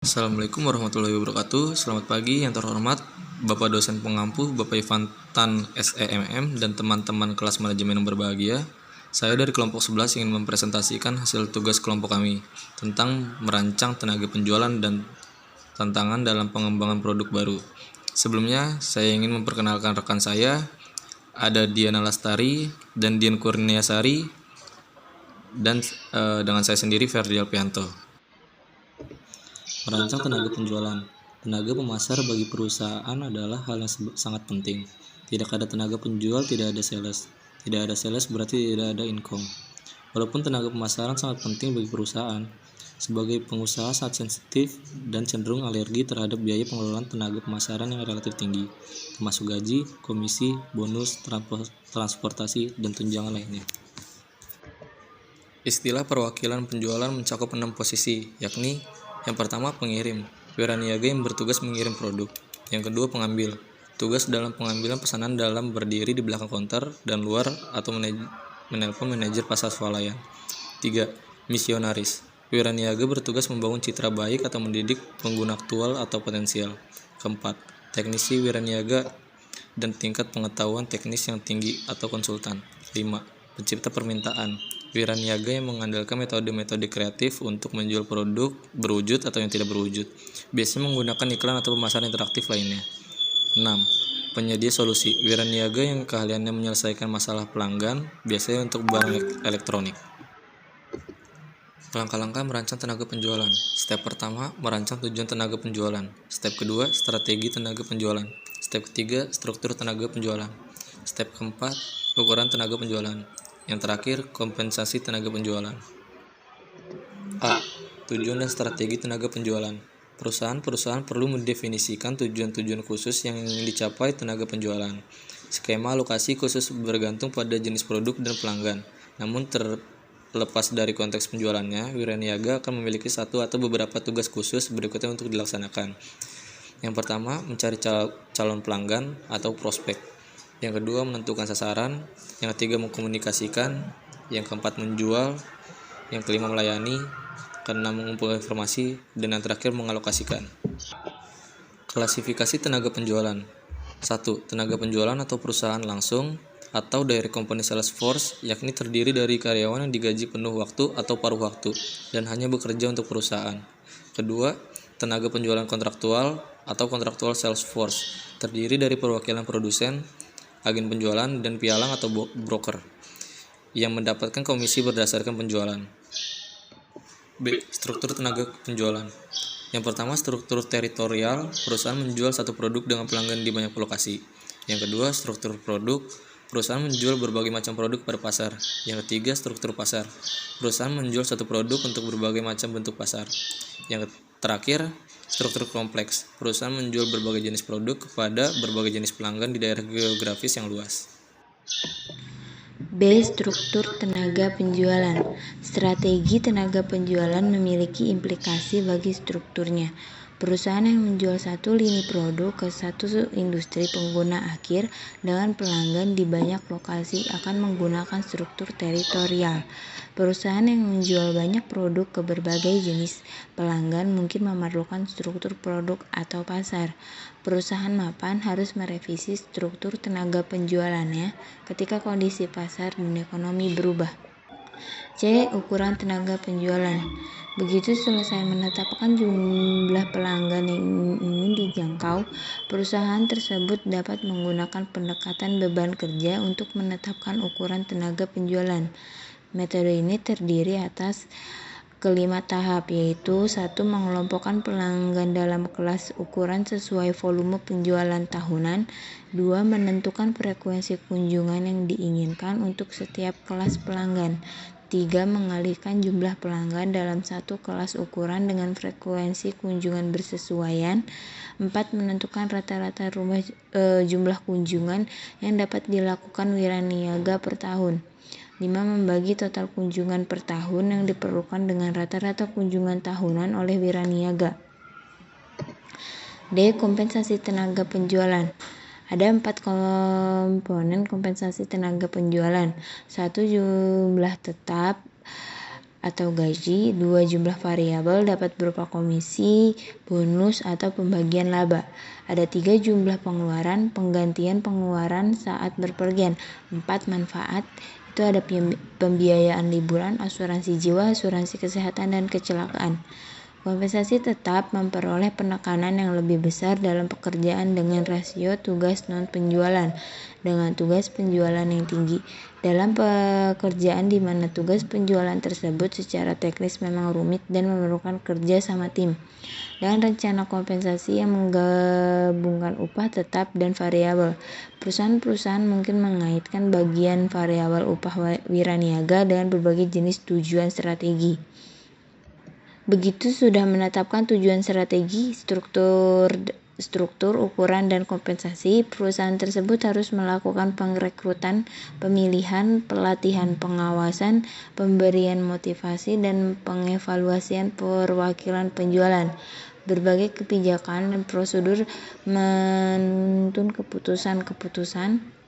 Assalamualaikum warahmatullahi wabarakatuh. Selamat pagi yang terhormat Bapak dosen pengampu, Bapak Ivan Tan SEMM, dan teman-teman kelas manajemen yang berbahagia. Saya dari kelompok 11 ingin mempresentasikan hasil tugas kelompok kami tentang merancang tenaga penjualan dan tantangan dalam pengembangan produk baru. Sebelumnya, saya ingin memperkenalkan rekan saya, ada Diana Lastari dan Dian Kurniasari, dan dengan saya sendiri Ferdi Alpianto. Merancang tenaga penjualan. Tenaga pemasar bagi perusahaan adalah hal yang sangat penting. Tidak ada tenaga penjual, tidak ada sales. Tidak ada sales berarti tidak ada income. Walaupun tenaga pemasaran sangat penting bagi perusahaan, sebagai pengusaha sangat sensitif dan cenderung alergi terhadap biaya pengelolaan tenaga pemasaran yang relatif tinggi, termasuk gaji, komisi, bonus, transportasi, dan tunjangan lainnya. Istilah perwakilan penjualan mencakup 6 posisi, yakni yang pertama pengirim, wiraniaga yang bertugas mengirim produk. Yang kedua pengambil, tugas dalam pengambilan pesanan dalam berdiri di belakang konter dan luar atau menelpon manajer pasar swalayan. 3. Misionaris, wiraniaga bertugas membangun citra baik atau mendidik pengguna aktual atau potensial. Keempat, teknisi wiraniaga dan tingkat pengetahuan teknis yang tinggi atau konsultan. 5. Pencipta permintaan, wiraniaga yang mengandalkan metode-metode kreatif untuk menjual produk berwujud atau yang tidak berwujud, biasanya menggunakan iklan atau pemasaran interaktif lainnya. 6. Penyedia solusi, wiraniaga yang keahliannya menyelesaikan masalah pelanggan, biasanya untuk barang elektronik. Langkah-langkah merancang tenaga penjualan. Step pertama, merancang tujuan tenaga penjualan. Step kedua, strategi tenaga penjualan. Step ketiga, struktur tenaga penjualan. Step keempat, ukuran tenaga penjualan. Yang terakhir, kompensasi tenaga penjualan. A. Tujuan dan strategi tenaga penjualan. Perusahaan perlu mendefinisikan tujuan-tujuan khusus yang ingin dicapai tenaga penjualan. Skema alokasi khusus bergantung pada jenis produk dan pelanggan. Namun terlepas dari konteks penjualannya, wiraniaga akan memiliki satu atau beberapa tugas khusus berikutnya untuk dilaksanakan. Yang pertama, mencari calon pelanggan atau prospek. Yang kedua, menentukan sasaran. Yang ketiga, mengkomunikasikan. Yang keempat, menjual. Yang kelima, melayani. Keenam, mengumpulkan informasi. Dan yang terakhir, mengalokasikan. Klasifikasi tenaga penjualan. 1. Tenaga penjualan atau perusahaan langsung atau direct company sales force, yakni terdiri dari karyawan yang digaji penuh waktu atau paruh waktu dan hanya bekerja untuk perusahaan. Kedua, tenaga penjualan kontraktual atau kontraktual sales force, terdiri dari perwakilan produsen, agen penjualan, dan pialang atau broker yang mendapatkan komisi berdasarkan penjualan. B. Struktur tenaga penjualan. Yang pertama, struktur teritorial, perusahaan menjual satu produk dengan pelanggan di banyak lokasi. Yang kedua, struktur produk, perusahaan menjual berbagai macam produk pada pasar. Yang ketiga, struktur pasar, perusahaan menjual satu produk untuk berbagai macam bentuk pasar. Yang terakhir, struktur kompleks, perusahaan menjual berbagai jenis produk kepada berbagai jenis pelanggan di daerah geografis yang luas. B. Struktur tenaga penjualan. Strategi tenaga penjualan memiliki implikasi bagi strukturnya. Perusahaan yang menjual satu lini produk ke satu industri pengguna akhir dengan pelanggan di banyak lokasi akan menggunakan struktur teritorial. Perusahaan yang menjual banyak produk ke berbagai jenis pelanggan mungkin memerlukan struktur produk atau pasar. Perusahaan mapan harus merevisi struktur tenaga penjualannya ketika kondisi pasar dan ekonomi berubah. C. Ukuran tenaga penjualan. Begitu selesai menetapkan jumlah pelanggan yang ingin dijangkau, perusahaan tersebut dapat menggunakan pendekatan beban kerja untuk menetapkan ukuran tenaga penjualan. Metode ini terdiri atas kelima tahap, yaitu 1. Mengelompokkan pelanggan dalam kelas ukuran sesuai volume penjualan tahunan. 2. Menentukan frekuensi kunjungan yang diinginkan untuk setiap kelas pelanggan. 3. Mengalihkan jumlah pelanggan dalam satu kelas ukuran dengan frekuensi kunjungan bersesuaian. 4. Menentukan rata-rata jumlah kunjungan yang dapat dilakukan wiraniaga per tahun. 5. Membagi total kunjungan per tahun yang diperlukan dengan rata-rata kunjungan tahunan oleh wiraniaga. D. Kompensasi tenaga penjualan. Ada 4 komponen kompensasi tenaga penjualan. 1. Jumlah tetap atau gaji. 2. Jumlah variabel dapat berupa komisi, bonus, atau pembagian laba. Ada 3. Jumlah pengeluaran, penggantian pengeluaran saat berpergian. 4. Manfaat, itu ada pembiayaan liburan, asuransi jiwa, asuransi kesehatan, dan kecelakaan. Kompensasi tetap memperoleh penekanan yang lebih besar dalam pekerjaan dengan rasio tugas non-penjualan dengan tugas penjualan yang tinggi. Dalam pekerjaan di mana tugas penjualan tersebut secara teknis memang rumit dan memerlukan kerja sama tim. Dan rencana kompensasi yang menggabungkan upah tetap dan variabel. Perusahaan-perusahaan mungkin mengaitkan bagian variabel upah wiraniaga dengan berbagai jenis tujuan strategi. Begitu sudah menetapkan tujuan strategi, struktur, ukuran, dan kompensasi, perusahaan tersebut harus melakukan pengrekrutan, pemilihan, pelatihan, pengawasan, pemberian motivasi, dan pengevaluasian perwakilan penjualan. Berbagai kebijakan dan prosedur menuntun keputusan-keputusan.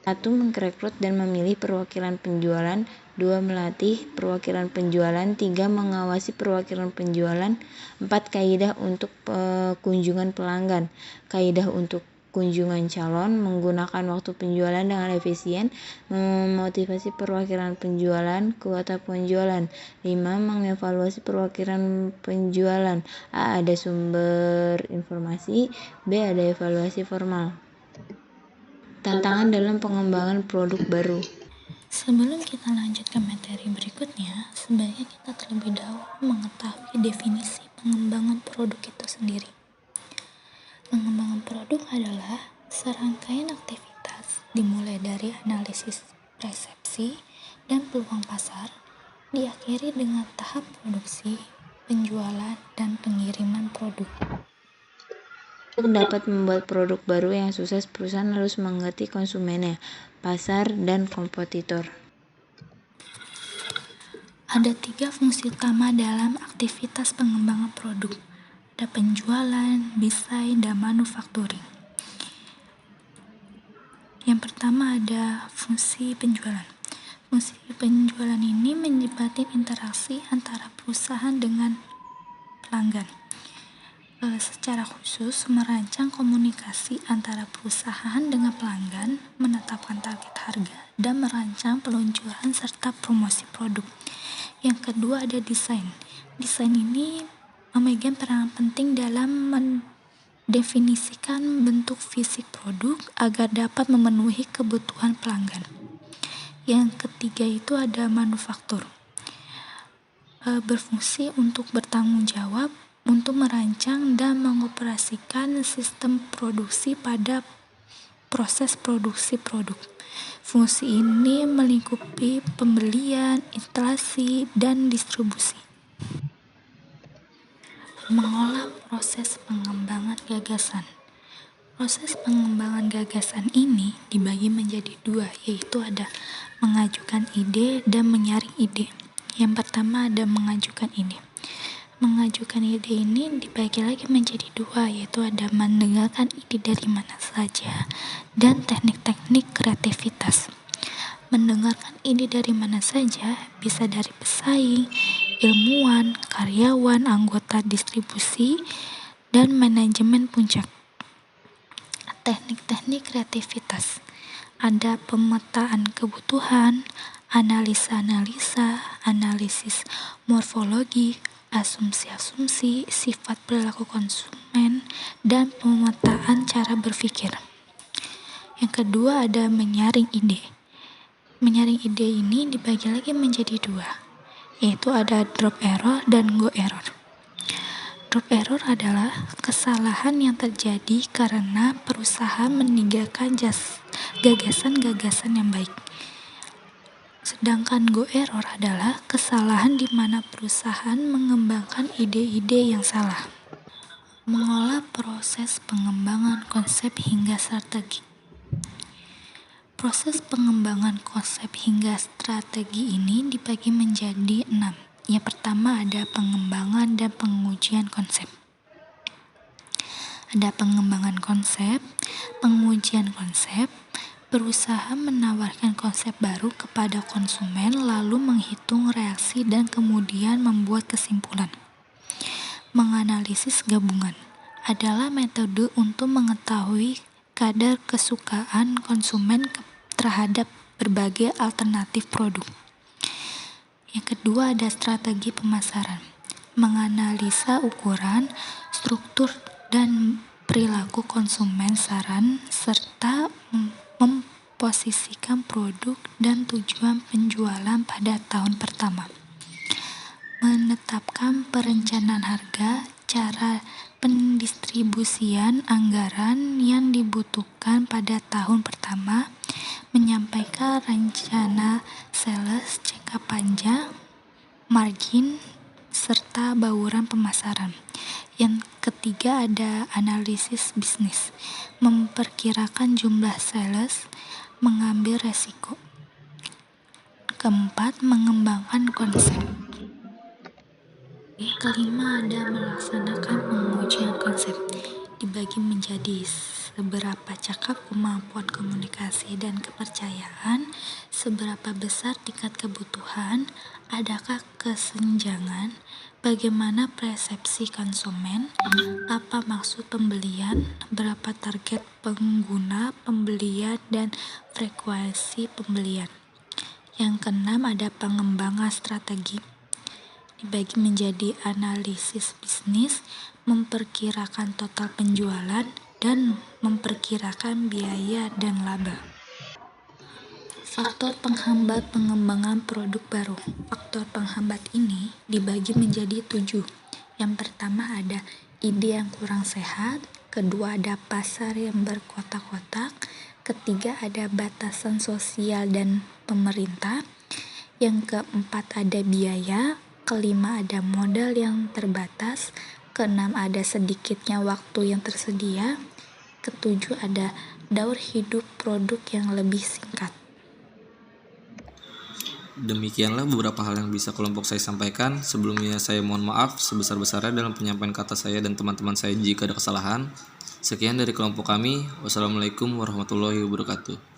1. Merekrut dan memilih perwakilan penjualan. 2. Melatih perwakilan penjualan. 3. Mengawasi perwakilan penjualan. 4. Kaidah untuk kunjungan pelanggan. Kaidah untuk kunjungan calon, menggunakan waktu penjualan dengan efisien, memotivasi perwakilan penjualan, kuota penjualan. 5. Mengevaluasi perwakilan penjualan. A. Ada sumber informasi. B. Ada evaluasi formal. Tantangan dalam pengembangan produk baru. Sebelum kita lanjut ke materi berikutnya, sebaiknya kita terlebih dahulu mengetahui definisi pengembangan produk itu sendiri. Pengembangan produk adalah serangkaian aktivitas dimulai dari analisis persepsi dan peluang pasar, diakhiri dengan tahap produksi, penjualan, dan pengiriman produk. Untuk dapat membuat produk baru yang sukses, perusahaan harus mengerti konsumennya, pasar, dan kompetitor. Ada 3 fungsi utama dalam aktivitas pengembangan produk. Ada penjualan, desain, dan manufacturing. Yang pertama ada fungsi penjualan. Fungsi penjualan ini menyebabkan interaksi antara perusahaan dengan pelanggan. Secara khusus merancang komunikasi antara perusahaan dengan pelanggan, menetapkan target harga, dan merancang peluncuran serta promosi produk. Yang kedua ada desain. Desain ini memegang peran penting dalam mendefinisikan bentuk fisik produk agar dapat memenuhi kebutuhan pelanggan. Yang ketiga itu ada manufaktur. Berfungsi untuk bertanggung jawab untuk merancang dan mengoperasikan sistem produksi pada proses produksi produk. Fungsi ini melingkupi pembelian, instalasi, dan distribusi. Mengolah proses pengembangan gagasan. Proses pengembangan gagasan ini dibagi menjadi 2, yaitu ada mengajukan ide dan menyaring ide. Yang pertama ada mengajukan ide. Mengajukan ide ini dibagi lagi menjadi 2, yaitu ada mendengarkan ide dari mana saja dan teknik-teknik kreativitas. Mendengarkan ide dari mana saja bisa dari pesaing, ilmuwan, karyawan, anggota distribusi, dan manajemen puncak. Teknik-teknik kreativitas ada pemetaan kebutuhan, analisa-analisa, analisis morfologi, asumsi-asumsi, sifat perilaku konsumen, dan pemetaan cara berpikir. Yang kedua ada menyaring ide. Menyaring ide ini dibagi lagi menjadi 2, yaitu ada drop error dan go error. Drop error adalah kesalahan yang terjadi karena perusahaan meninggalkan gagasan-gagasan yang baik. Sedangkan go error adalah kesalahan di mana perusahaan mengembangkan ide-ide yang salah. Mengolah proses pengembangan konsep hingga strategi. Proses pengembangan konsep hingga strategi ini dibagi menjadi 6. Yang pertama ada pengembangan dan pengujian konsep. Ada pengembangan konsep, pengujian konsep, Berusaha menawarkan konsep baru kepada konsumen, lalu menghitung reaksi dan kemudian membuat kesimpulan. Menganalisis gabungan adalah metode untuk mengetahui kadar kesukaan konsumen terhadap berbagai alternatif produk. Yang kedua ada strategi pemasaran. Menganalisa ukuran, struktur, dan perilaku konsumen saran serta memposisikan produk dan tujuan penjualan pada tahun pertama. Menetapkan perencanaan harga, cara pendistribusian anggaran yang dibutuhkan pada tahun pertama, menyampaikan rencana sales jangka panjang, margin, serta bauran pemasaran. Yang ketiga ada analisis bisnis, memperkirakan jumlah sales, mengambil resiko. Keempat, mengembangkan konsep. Kelima ada melaksanakan pengujian konsep, dibagi menjadi seberapa cakap kemampuan komunikasi dan kepercayaan, seberapa besar tingkat kebutuhan, adakah kesenjangan, bagaimana persepsi konsumen, apa maksud pembelian, berapa target pengguna pembelian dan frekuensi pembelian. Yang keenam ada pengembangan strategi, dibagi menjadi analisis bisnis, memperkirakan total penjualan, dan memperkirakan biaya dan laba. Faktor penghambat pengembangan produk baru. Faktor penghambat ini dibagi menjadi 7. Yang pertama ada ide yang kurang sehat, kedua ada pasar yang berkotak-kotak, ketiga ada batasan sosial dan pemerintah, yang keempat ada biaya, kelima ada modal yang terbatas, keenam ada sedikitnya waktu yang tersedia, ketujuh ada daur hidup produk yang lebih singkat. Demikianlah beberapa hal yang bisa kelompok saya sampaikan. Sebelumnya saya mohon maaf sebesar-besarnya dalam penyampaian kata saya dan teman-teman saya jika ada kesalahan. Sekian dari kelompok kami. Wassalamualaikum warahmatullahi wabarakatuh.